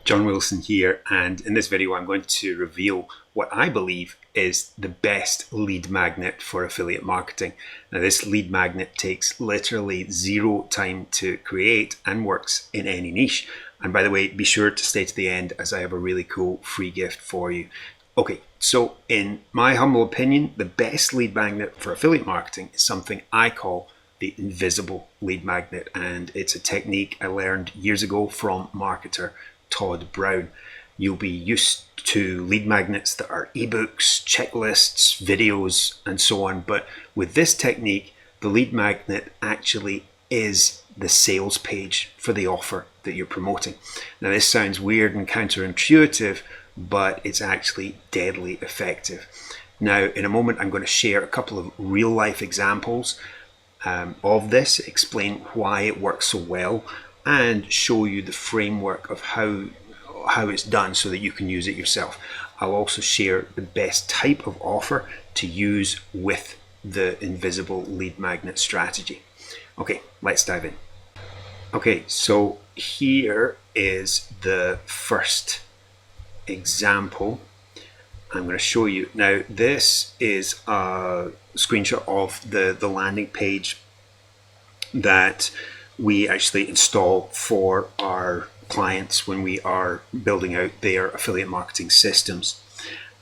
John Wilson here, and in this video I'm going to reveal what I believe is the best lead magnet for affiliate marketing. Now, this lead magnet takes literally zero time to create and works in any niche. And by the way, be sure to stay to the end as I have a really cool free gift for you. Okay, so in my humble opinion, the best lead magnet for affiliate marketing is something I call the invisible lead magnet, and it's a technique I learned years ago from marketer Todd Brown. You'll be used to lead magnets that are ebooks, checklists, videos, and so on. But with this technique, the lead magnet actually is the sales page for the offer that you're promoting. Now, this sounds weird and counterintuitive, but it's actually deadly effective. Now, in a moment, I'm going to share a couple of real life examples of this, explain why it works so well, and show you the framework of how it's done so that you can use it yourself. I'll also share the best type of offer to use with the invisible lead magnet strategy. Okay, let's dive in. Okay, so here is the first example I'm going to show you. Now, this is a screenshot of the landing page that we actually install for our clients when we are building out their affiliate marketing systems.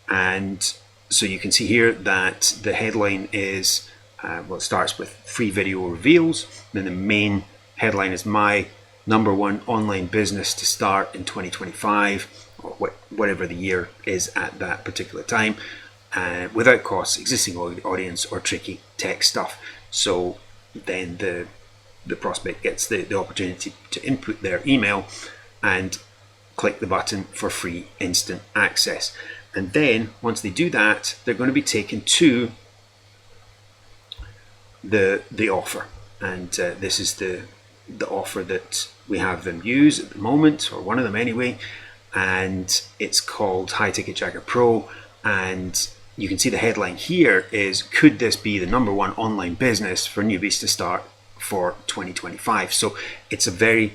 And so you can see here that the headline is, it starts with free video reveals. Then the main headline is my #1 online business to start in 2025, or whatever the year is at that particular time, without costs, existing audience, or tricky tech stuff. So then the prospect gets the opportunity to input their email and click the button for free instant access. And then once they do that, they're going to be taken to the offer. And this is the offer that we have them use at the moment, or one of them anyway. And it's called High Ticket Jacker Pro. And you can see the headline here is, could this be the #1 online business for newbies to start for 2025? So it's a very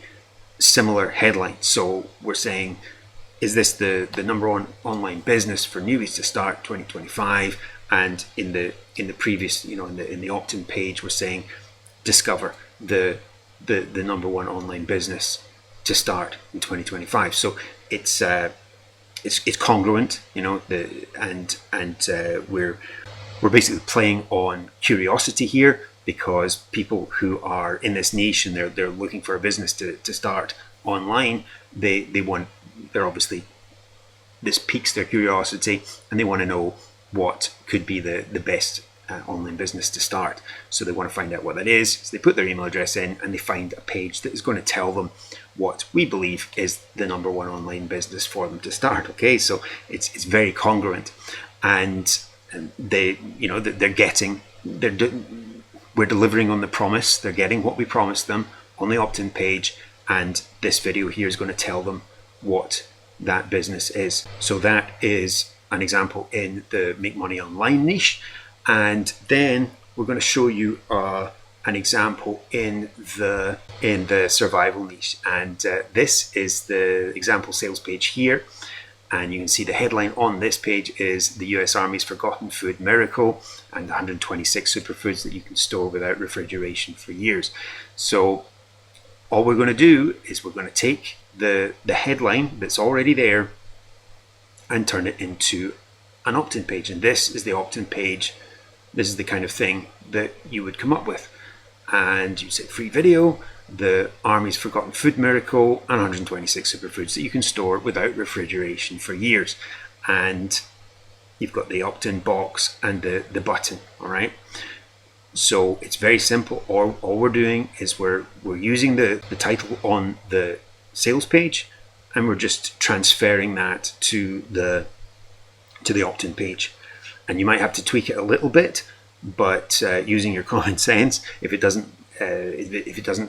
similar headline. So we're saying, is this the #1 online business for newbies to start 2025? And in the previous, in the opt-in page, we're saying, discover the #1 online business to start in 2025. So it's congruent, we're basically playing on curiosity here, because people who are in this niche and they're looking for a business to start online, they're obviously, this piques their curiosity and they want to know what could be the best online business to start. So they want to find out what that is. So they put their email address in and they find a page that is going to tell them what we believe is the #1 online business for them to start. Okay, so it's very congruent, and we're delivering on the promise. They're getting what we promised them on the opt-in page, and this video here is going to tell them what that business is. So that is an example in the make money online niche. And then we're going to show you an example in the survival niche. And this is the example sales page here. And you can see the headline on this page is the US Army's Forgotten Food Miracle and 126 superfoods that you can store without refrigeration for years. So all we're going to do is we're going to take the headline that's already there and turn it into an opt-in page. And this is the opt-in page. This is the kind of thing that you would come up with. And you say free video, the Army's Forgotten Food Miracle, and 126 superfoods that you can store without refrigeration for years. And you've got the opt-in box and the button, all right? So it's very simple. All we're doing is we're using the title on the sales page, and we're just transferring that to the opt-in page. And you might have to tweak it a little bit, but using your common sense, if it doesn't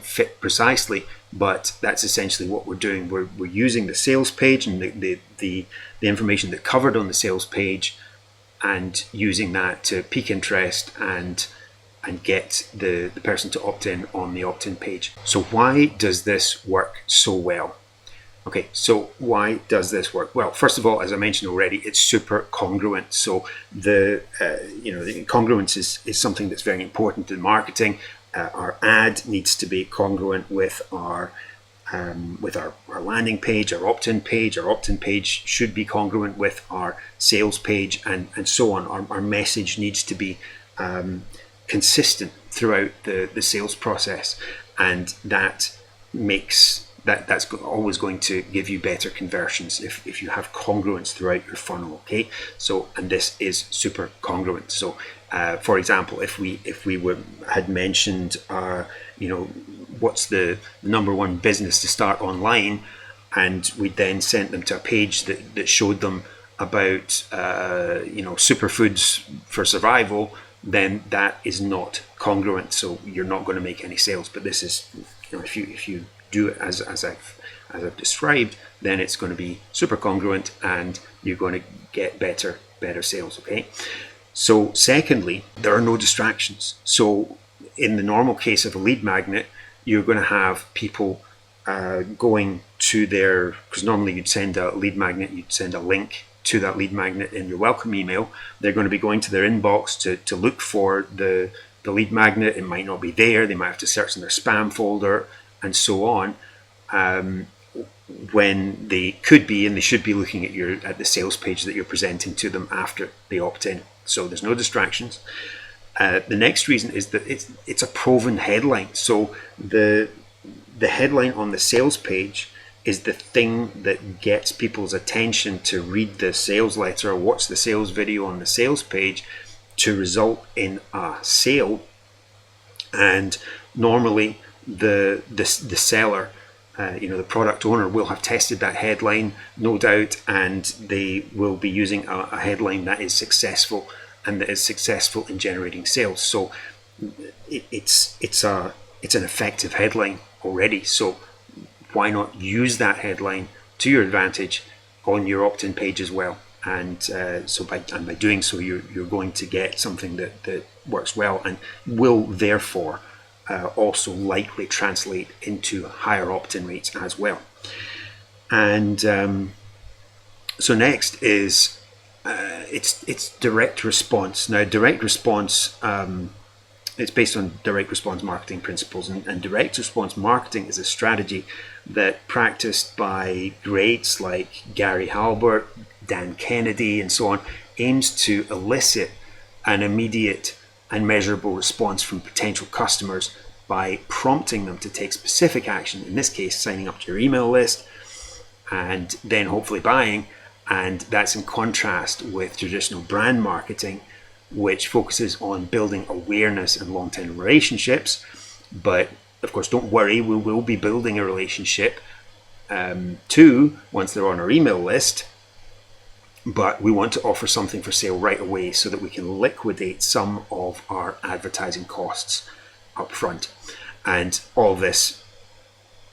fit precisely. But that's essentially what we're doing. We're using the sales page and the information that covered on the sales page, and using that to pique interest and get the person to opt in on the opt-in page. So why does this work so well? Okay, so why does this work? Well, first of all, as I mentioned already, it's super congruent. So the congruence is something that's very important in marketing. Our ad needs to be congruent with our landing page, our opt-in page. Our opt-in page should be congruent with our sales page, and so on. Our message needs to be consistent throughout the sales process, and that's always going to give you better conversions if you have congruence throughout your funnel. Okay, so, and this is super congruent. So for example, if we had mentioned what's the number one business to start online, and we then sent them to a page that showed them about superfoods for survival, then that is not congruent. So you're not going to make any sales. But this is, if you do it as I've described, then it's going to be super congruent, and you're going to get better sales. Okay. So secondly, there are no distractions. So in the normal case of a lead magnet, you're going to have people going to because normally you'd send a lead magnet, you'd send a link to that lead magnet in your welcome email. They're going to be going to their inbox to look for the lead magnet. It might not be there. They might have to search in their spam folder and so on, when they could be, and they should be looking at the sales page that you're presenting to them after they opt in. So there's no distractions. The next reason is that it's a proven headline. So the headline on the sales page is the thing that gets people's attention to read the sales letter or watch the sales video on the sales page to result in a sale. And normally the seller, the product owner, will have tested that headline, no doubt, and they will be using a headline that is successful and that is successful in generating sales. So it's an effective headline already. So why not use that headline to your advantage on your opt-in page as well? And by doing so, you're going to get something that works well and will therefore also likely translate into higher opt-in rates as well. And so next is it's direct response. Now, direct response, it's based on direct response marketing principles, and direct response marketing is a strategy that practiced by greats like Gary Halbert, Dan Kennedy, and so on, aims to elicit an immediate and measurable response from potential customers by prompting them to take specific action, in this case signing up to your email list and then hopefully buying. And that's in contrast with traditional brand marketing, which focuses on building awareness and long-term relationships. But of course, don't worry, we will be building a relationship too once they're on our email list. But we want to offer something for sale right away so that we can liquidate some of our advertising costs up front. And all this,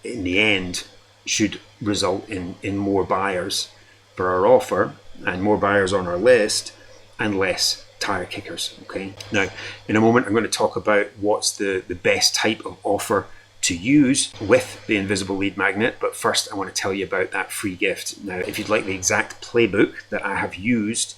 in the end, should result in more buyers for our offer and more buyers on our list and less tire kickers. Okay. Now, in a moment, I'm going to talk about what's the best type of offer to use with the invisible lead magnet. But first, I want to tell you about that free gift. Now, if you'd like the exact playbook that I have used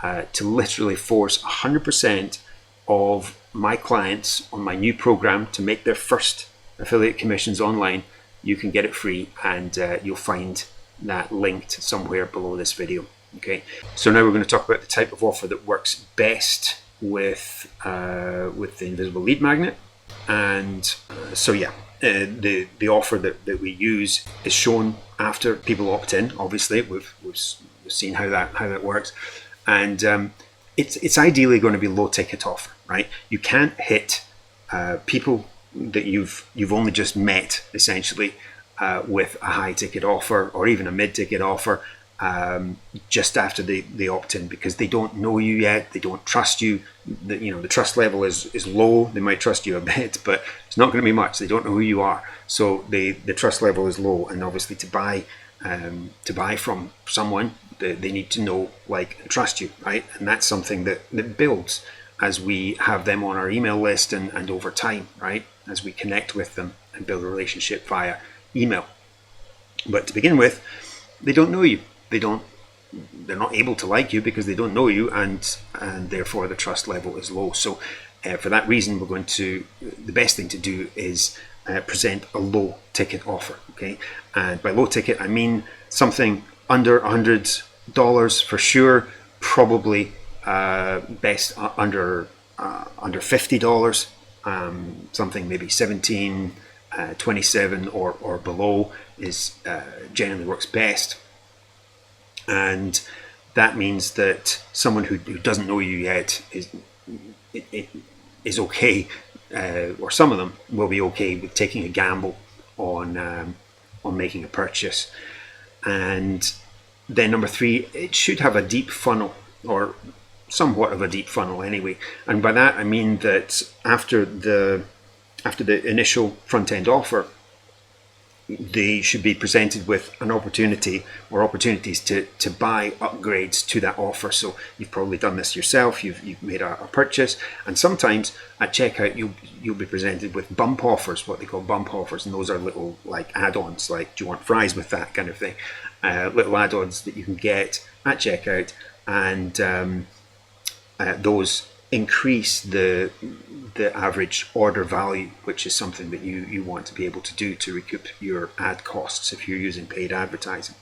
to literally force 100% of my clients on my new program to make their first affiliate commissions online, you can get it free, and you'll find that linked somewhere below this video. Okay, so now we're going to talk about the type of offer that works best with the invisible lead magnet. And so yeah, the offer that we use is shown after people opt in. Obviously, we've seen how that works, and it's ideally going to be low ticket offer, right? You can't hit people that you've only just met essentially with a high ticket offer or even a mid ticket offer just after they opt in, because they don't know you yet, they don't trust you. The trust level is low. They might trust you a bit, but it's not going to be much. They don't know who you are, so the trust level is low. And obviously, to buy from someone, they need to know, like, and trust you, right? And that's something that builds as we have them on our email list and over time, right? As we connect with them and build a relationship via email. But to begin with, they don't know you. They're not able to like you because they don't know you, and therefore the trust level is low. So for that reason, the best thing to do is present a low ticket offer. Okay, and by low ticket I mean something under $100 for sure. Probably best under $50. Something maybe 17, 27 or below is generally works best. And that means that someone who doesn't know you yet is okay, or some of them will be okay with taking a gamble on making a purchase. And then number 3, it should have a deep funnel, or somewhat of a deep funnel anyway. And by that I mean that after the initial front end offer, they should be presented with an opportunity or opportunities to buy upgrades to that offer. So you've probably done this yourself. You've made a purchase, and sometimes at checkout you'll be presented with bump offers, what they call bump offers, and those are little like add-ons, like do you want fries with that kind of thing, little add-ons that you can get at checkout, and those increase the average order value, which is something that you want to be able to do to recoup your ad costs if you're using paid advertising.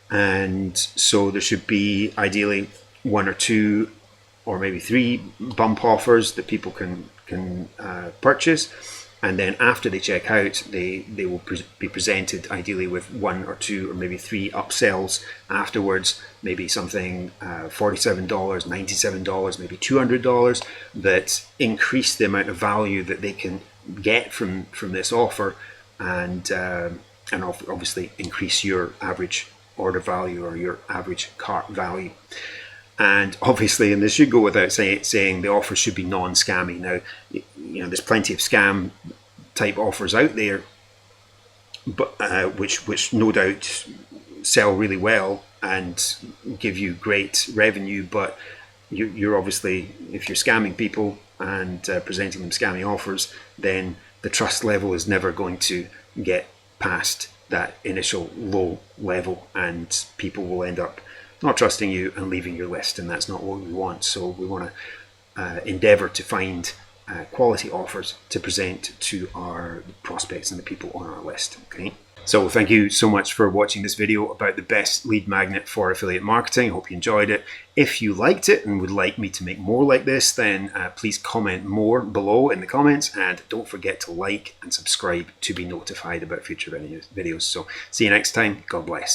And so there should be ideally 1 or 2 or maybe 3 bump offers that people can purchase, and then after they check out, they will be presented ideally with 1 or 2 or maybe 3 upsells afterwards, maybe something $47, $97, maybe $200, that increase the amount of value that they can get from this offer, and obviously increase your average order value or your average cart value. And obviously, and this should go without saying, the offer should be non-scammy. Now, there's plenty of scam type offers out there, but which no doubt sell really well and give you great revenue. But you're obviously, if you're scamming people and presenting them scammy offers, then the trust level is never going to get past that initial low level, and people will end up not trusting you and leaving your list, and that's not what we want. So we want to endeavor to find quality offers to present to our prospects and the people on our list. Okay, so thank you so much for watching this video about the best lead magnet for affiliate marketing. I hope you enjoyed it. If you liked it and would like me to make more like this, then please comment more below in the comments, and don't forget to like and subscribe to be notified about future videos. So see you next time. God bless.